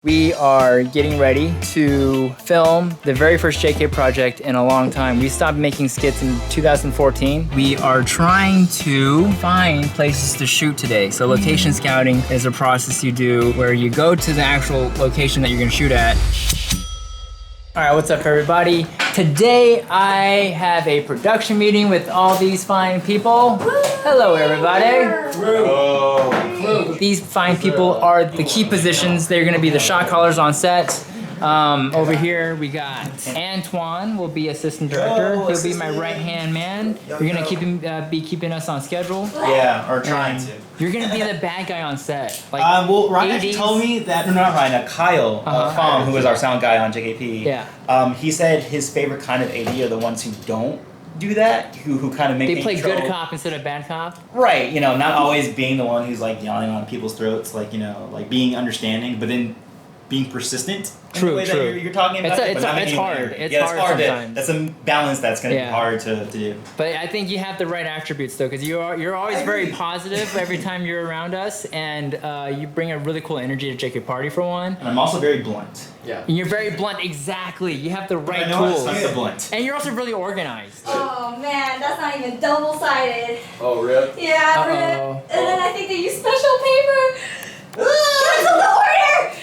We are getting ready to film the very first JK project in a long time. We stopped making skits in 2014. We are trying to find places to shoot today. So location scouting is a process you do where you go to the actual location that you're gonna shoot at. All right, what's up everybody? Today I have a production meeting with all these fine people. Hello everybody. These fine people are the key positions. They're gonna be the shot callers on set. Over here we got Antoine will be assistant director. He'll be my right-hand man. You're gonna keep him, be keeping us on schedule. Yeah, or trying to. You're gonna be the bad guy on set. Like, well, Ryan actually told me that, no, not Ryan, Kyle Fong, who is our sound guy on JKP. Yeah. He said his favorite kind of AD are the ones who don't do that, who kind of make They play control. good cop instead of bad cop. Right, you know, not always being the one who's like yelling on people's throats, like, you know, like being understanding, but then being persistent in the way that you're talking about. It's hard. It's hard sometimes. That's a balance that's going to be hard to do. But I think you have the right attributes though, because you're always very positive every time you're around us, and you bring a really cool energy to JK Party for one. And I'm also very blunt. Yeah. And you're very blunt, exactly. You have the right tools. I'm the blunt. And you're also really organized. Oh man, that's not even double-sided. Oh, really? Yeah, rip. And then I think they use special paper. Cancel the order!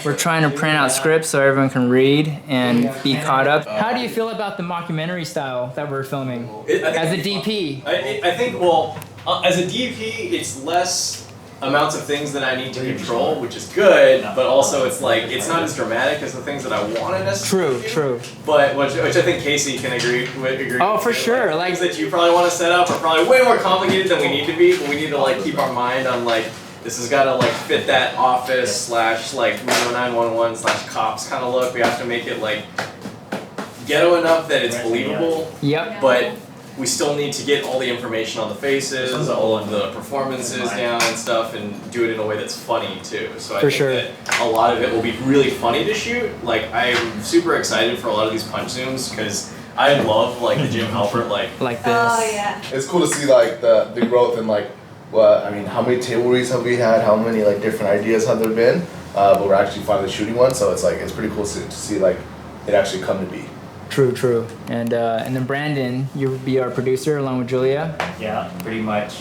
We're trying to print out scripts so everyone can read and be caught up. How do you feel about the mockumentary style that we're filming as a DP? I think, well, as a DP, it's less amounts of things that I need to control, which is good, but also it's like, it's not as dramatic as the things that I want to necessarily do. True. But, which I think Casey can agree with. Oh, for sure. Like, things that you probably want to set up are probably way more complicated than we need to be, but we need to like keep our mind on like, this has got to like fit that office slash like 911 slash cops kind of look. We have to make it like ghetto enough that it's believable. Yep. But we still need to get all the information on the faces, all of the performances down and stuff, and do it in a way that's funny too. So I think that a lot of it will be really funny to shoot. Like I'm super excited for a lot of these punch zooms because I love like the Jim Halpert like this. Oh yeah. It's cool to see like the growth and like. Well, I mean, how many table reads have we had? How many like different ideas have there been? But we're actually finally shooting one, so it's like it's pretty cool to see like it actually come to be. True. And then Brandon, you'll be our producer along with Julia. Yeah, pretty much.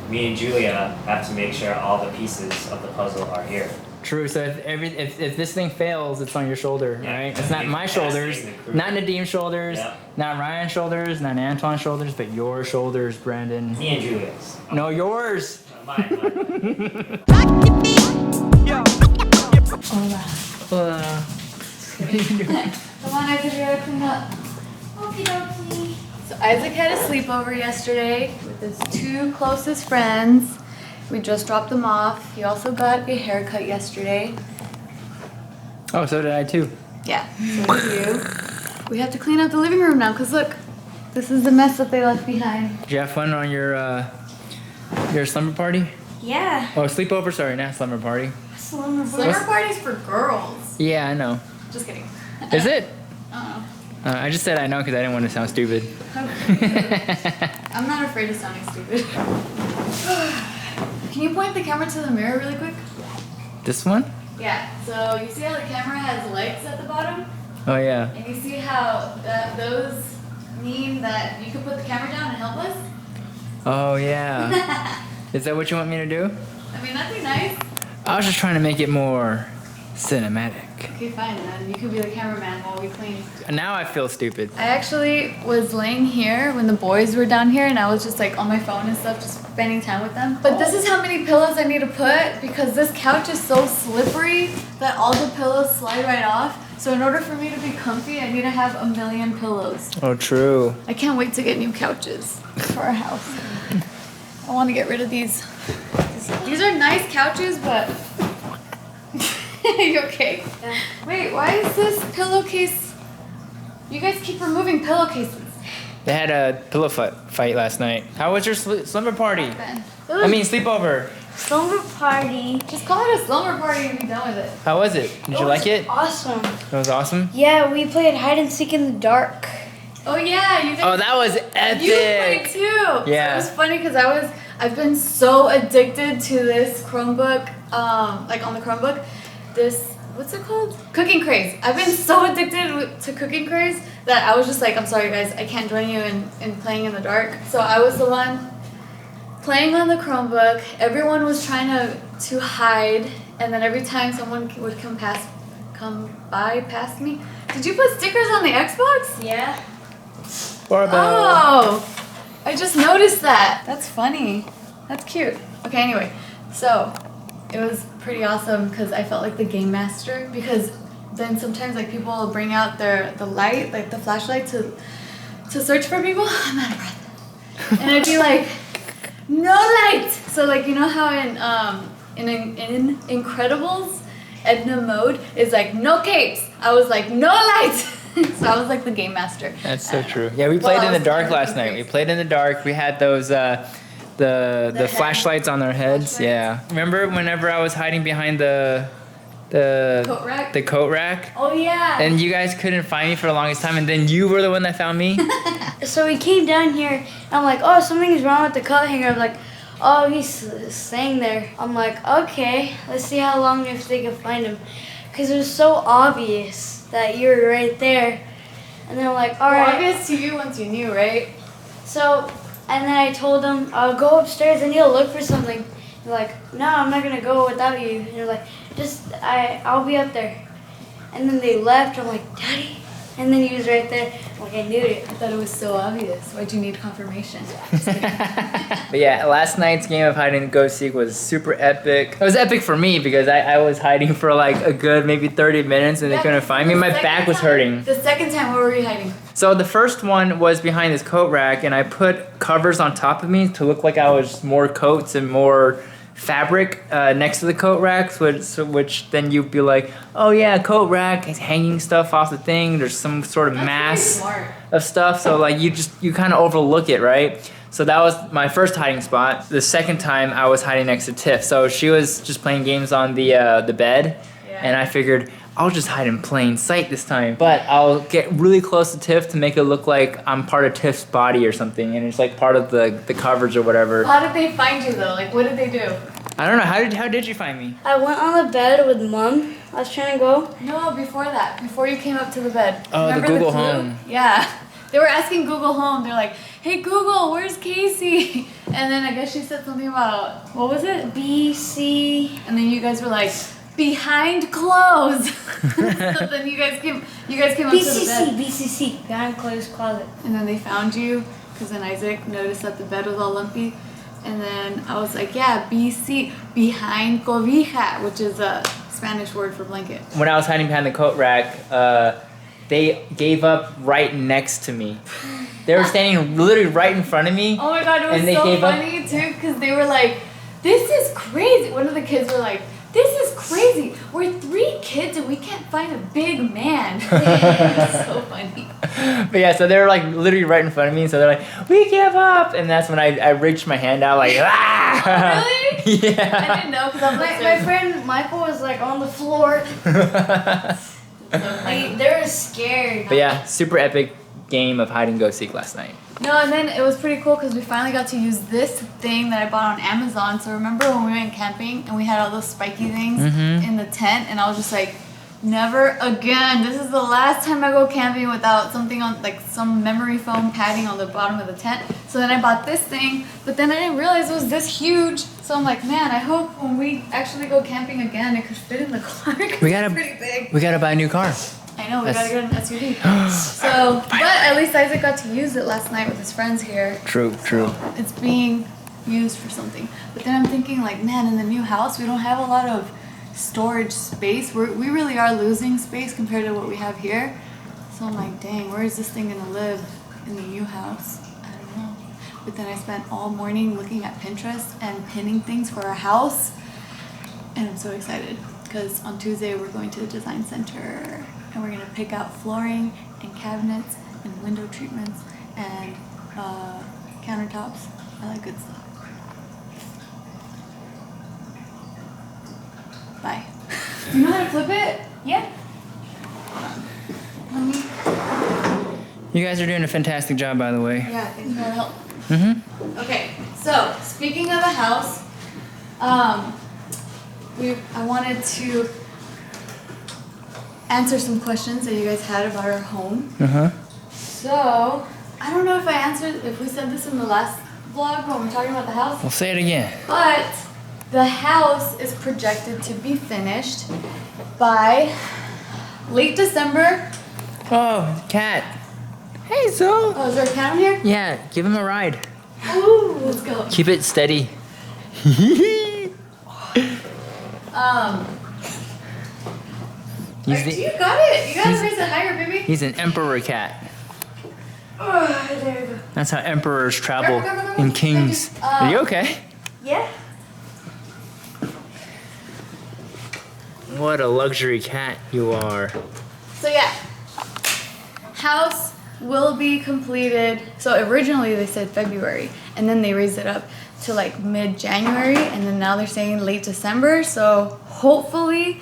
Me and Julia have to make sure all the pieces of the puzzle are here. True. So if this thing fails, it's on your shoulder, right? It's not my shoulders, not Nadim's shoulders, not Ryan's shoulders, not Antoine's shoulders, but your shoulders, Brandon. Me and Julia's. No, yours. Mine. Hola. Come on, Isaac, we gotta clean up. Okie dokie. So Isaac had a sleepover yesterday with his two closest friends. We just dropped them off. He also got a haircut yesterday. Oh, so did I too. Yeah, so did you. We have to clean up the living room now, cause look, this is the mess that they left behind. Did you have fun on your slumber party? Yeah. Oh, sleepover, sorry, not slumber party. Slumber parties for girls. Yeah, I know. Just kidding. Is it? I I just said I know because I didn't want to sound stupid. I'm not afraid of sounding stupid. Can you point the camera to the mirror really quick? This one? Yeah, so you see how the camera has legs at the bottom? Oh yeah. And you see how those mean that you can put the camera down and help us? Oh yeah. Is that what you want me to do? I mean, that'd be nice. I was just trying to make it more cinematic. Okay, fine then. You could be the cameraman while we clean. Now I feel stupid. I actually was laying here when the boys were down here and I was just like on my phone and stuff, just spending time with them. But this is how many pillows I need to put because this couch is so slippery that all the pillows slide right off. So in order for me to be comfy, I need to have 1 million pillows. Oh, true. I can't wait to get new couches for our house. I want to get rid of these. These are nice couches, but... Are you okay? Yeah. Wait, why is this pillowcase... You guys keep removing pillowcases. They had a pillow fight last night. How was your slumber party? I mean, sleepover. Slumber party. Just call it a slumber party and be done with it. How was it? Did you like it? Awesome. It was awesome? Yeah, we played hide and seek in the dark. Oh yeah, you guys. Oh, that was epic. You played too. Yeah. So it was funny because I've been so addicted to this Chromebook, like on the Chromebook, this what's it called? Cooking Craze. I've been so addicted to Cooking Craze that I was just like, I'm sorry guys, I can't join you in playing in the dark. So I was the one playing on the Chromebook. Everyone was trying to hide, and then every time someone would come past me. Did you put stickers on the Xbox? Yeah. Oh, I just noticed that. That's funny. That's cute. Okay, anyway, so it was pretty awesome because I felt like the game master, because then sometimes like people will bring out the light, like the flashlight to search for people. I'm out of breath. And I'd be like, no light. So like, you know how in Incredibles, Edna Mode is like no capes. I was like no light. So I was like the game master. That's so true. Yeah, we played in the dark last night. We played in the dark. We had those the flashlights on our heads. Flashlights. Yeah. Remember whenever I was hiding behind the Coat rack? The coat rack? Oh yeah. And you guys couldn't find me for the longest time, and then you were the one that found me? So we came down here, and I'm like, oh, something's wrong with the coat hanger. I'm like, oh, he's staying there. I'm like, okay, let's see how long if they can find him. Because it was so obvious that you were right there. And then I'm like, all right. Obvious to you once you knew, right? So, and then I told them, I'll go upstairs and you'll look for something. They're like, no, I'm not gonna go without you. And you're like, I'll be up there. And then they left. I'm like, Daddy. And then he was right there. I'm like, I knew it. I thought it was so obvious. Why'd you need confirmation? But yeah, last night's game of hide and go seek was super epic. It was epic for me because I was hiding for like a good maybe 30 minutes and they couldn't find me. My back was hurting. The second time, where were you hiding? So the first one was behind this coat rack, and I put covers on top of me to look like I was more coats and more fabric next to the coat racks, which then you'd be like, oh yeah, coat rack, it's hanging stuff off the thing. There's some sort of mass of stuff, so like you kind of overlook it, right? So that was my first hiding spot. The second time I was hiding next to Tiff. So she was just playing games on the bed, and I figured I'll just hide in plain sight this time. But I'll get really close to Tiff to make it look like I'm part of Tiff's body or something, and it's like part of the coverage or whatever. How did they find you though? Like, what did they do? I don't know. How did you find me? I went on the bed with Mom. I was trying to go. No, before that. Before you came up to the bed. Oh, Remember the Google clue? Home. Yeah. They were asking Google Home. They're like, hey Google, where's Casey? And then I guess she said something about, what was it? BC. And then you guys were like, behind clothes. So then you guys came up to the bed. BCC. Behind closed closet. And then they found you, because then Isaac noticed that the bed was all lumpy. And then I was like, yeah, BC, behind cobija, which is a Spanish word for blanket. When I was hiding behind the coat rack, they gave up right next to me. They were standing literally right in front of me. Oh my god, it was so funny too, because they were like, this is crazy. One of the kids were like, this is crazy. We're 3 kids and we can't find a big man. It's so funny. But yeah, so they were like literally right in front of me, so they're like, we give up! And that's when I reached my hand out like, ah! Oh, really? Yeah. I didn't know, because My friend Michael was like on the floor. They were scared. But yeah, super epic game of hide and go seek last night. No, and then it was pretty cool because we finally got to use this thing that I bought on Amazon. So remember when we went camping and we had all those spiky things in the tent, and I was just like, never again. This is the last time I go camping without something on, like some memory foam padding on the bottom of the tent. So then I bought this thing, but then I didn't realize it was this huge. So I'm like, man, I hope when we actually go camping again, it could fit in the car. It's pretty big. We gotta buy a new car. I know, we gotta get an SUV. So, but at least Isaac got to use it last night with his friends here. True. It's being used for something. But then I'm thinking, like, man, in the new house, we don't have a lot of storage space. We really are losing space compared to what we have here. So I'm like, dang, where is this thing gonna live in the new house? I don't know. But then I spent all morning looking at Pinterest and pinning things for our house. And I'm so excited because on Tuesday we're going to the design center and we're gonna pick out flooring and cabinets and window treatments and countertops. I like good stuff. Bye. Do you know how to flip it? Yeah. Let me. You guys are doing a fantastic job, by the way. Yeah, thanks for all the help. Mm-hmm. Okay, so speaking of the house, I wanted to answer some questions that you guys had about our home. Uh-huh. So, I don't know if we said this in the last vlog when we were talking about the house. We'll say it again. But the house is projected to be finished by late December. Oh, cat. Hey, Zoe. Oh, is there a cat in here? Yeah, give him a ride. Ooh, let's go. Keep it steady. You got it. You gotta raise it higher, baby. He's an emperor cat. Oh, there you go. That's how emperors travel Go. in kings. Are you okay? Yeah. What a luxury cat you are. So yeah, house will be completed. So originally they said February, and then they raised it up to like mid-January, and then now they're saying late December. So hopefully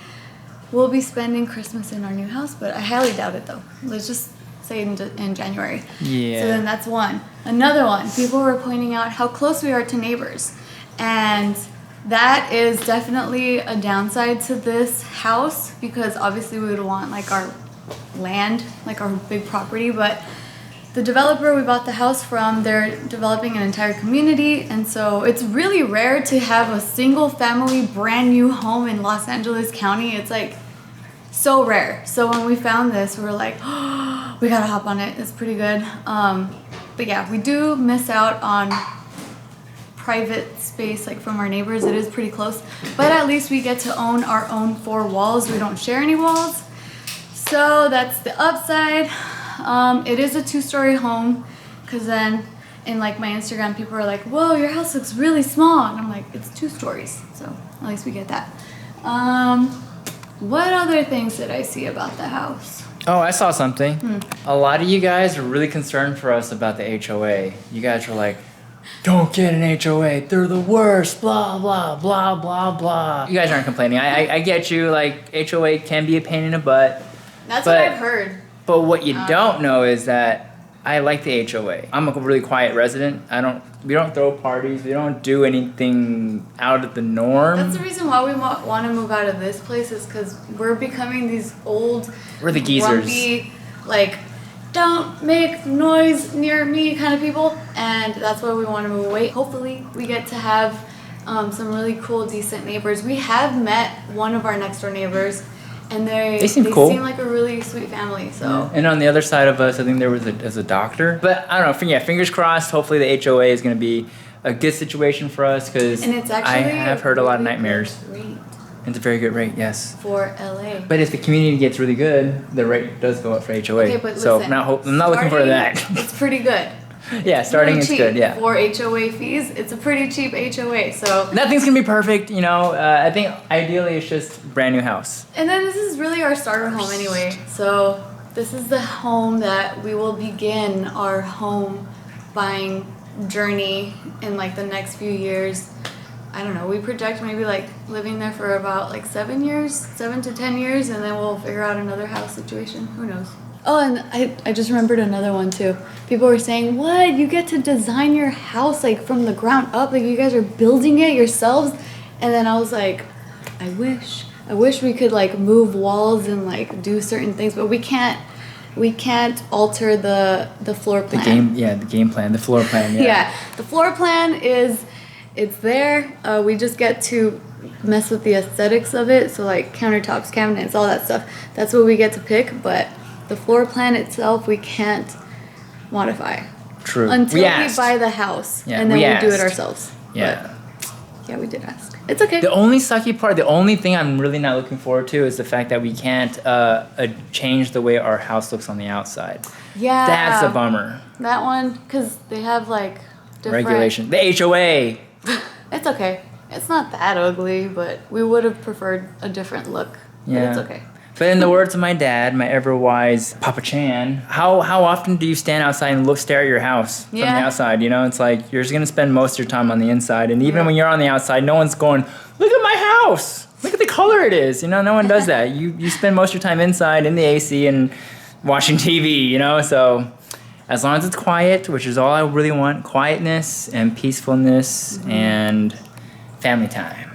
we'll be spending Christmas in our new house, but I highly doubt it though. Let's just say in January. Yeah. So then that's one. Another one, people were pointing out how close we are to neighbors. And that is definitely a downside to this house, because obviously we would want like our land, like our big property, but the developer we bought the house from, they're developing an entire community, and so it's really rare to have a single family brand new home in Los Angeles County. It's like so rare. So when we found this, we were like, oh, we gotta hop on it. It's pretty good. But yeah, we do miss out on private space like from our neighbors. It is pretty close, but at least we get to own our own 4 walls. We don't share any walls, so that's the upside. It is a 2-story home, because then in like my Instagram people are like, whoa, your house looks really small, and I'm like, it's 2 stories, so at least we get that. What other things did I see about the house? Oh, I saw something. A lot of you guys are really concerned for us about the HOA. You guys were like, don't get an HOA, they're the worst, blah, blah, blah, blah, blah. You guys aren't complaining. I get you, like, HOA can be a pain in the butt. That's what I've heard. But what you don't know is that I like the HOA. I'm a really quiet resident. We don't throw parties. We don't do anything out of the norm. That's the reason why we want to move out of this place, is because we're becoming these old, we're the geezers. Grumpy, like, don't make noise near me kind of people, and that's why we want to move away. Hopefully we get to have some really cool, decent neighbors. We have met one of our next door neighbors, and they seem cool. seem like a really sweet family. So yeah. And on the other side of us, I think there was a doctor. But I don't know. Yeah, fingers crossed. Hopefully the HOA is going to be a good situation for us, because I have heard a lot of nightmares. It's a very good rate, yes. For LA. But if the community gets really good, the rate does go up for HOA. Okay, but so listen, I'm not looking for that. It's pretty good. Yeah, starting really it's cheap. good, yeah. For HOA fees, it's a pretty cheap HOA, so. Nothing's gonna be perfect, you know. I think ideally it's just brand new house. And then this is really our starter home anyway. So this is the home that we will begin our home buying journey in like the next few years. I don't know, we project maybe like living there for about like 7 to 10 years, and then we'll figure out another house situation. Who knows? Oh, and I just remembered another one too. People were saying, what? You get to design your house like from the ground up, like you guys are building it yourselves? And then I was like, I wish we could like move walls and like do certain things, but we can't alter the floor plan. The game plan, the floor plan, yeah. Yeah, the floor plan it's there. We just get to mess with the aesthetics of it. So like countertops, cabinets, all that stuff. That's what we get to pick, but the floor plan itself, we can't modify. True. Until we buy the house, and then we'll do it ourselves. Yeah. But, yeah, we did ask. It's okay. The only sucky part, the only thing I'm really not looking forward to is the fact that we can't change the way our house looks on the outside. Yeah. That's a bummer. That one, because they have like different... Regulation. The HOA. It's okay. It's not that ugly, but we would have preferred a different look. Yeah. But it's okay. But in the words of my dad, my ever-wise Papa Chan, how often do you stand outside and stare at your house from the outside? You know, it's like you're just going to spend most of your time on the inside. And even when you're on the outside, no one's going, look at my house. Look at the color it is. You know, no one does that. You spend most of your time inside in the AC and watching TV, you know. So as long as it's quiet, which is all I really want, quietness and peacefulness and family time.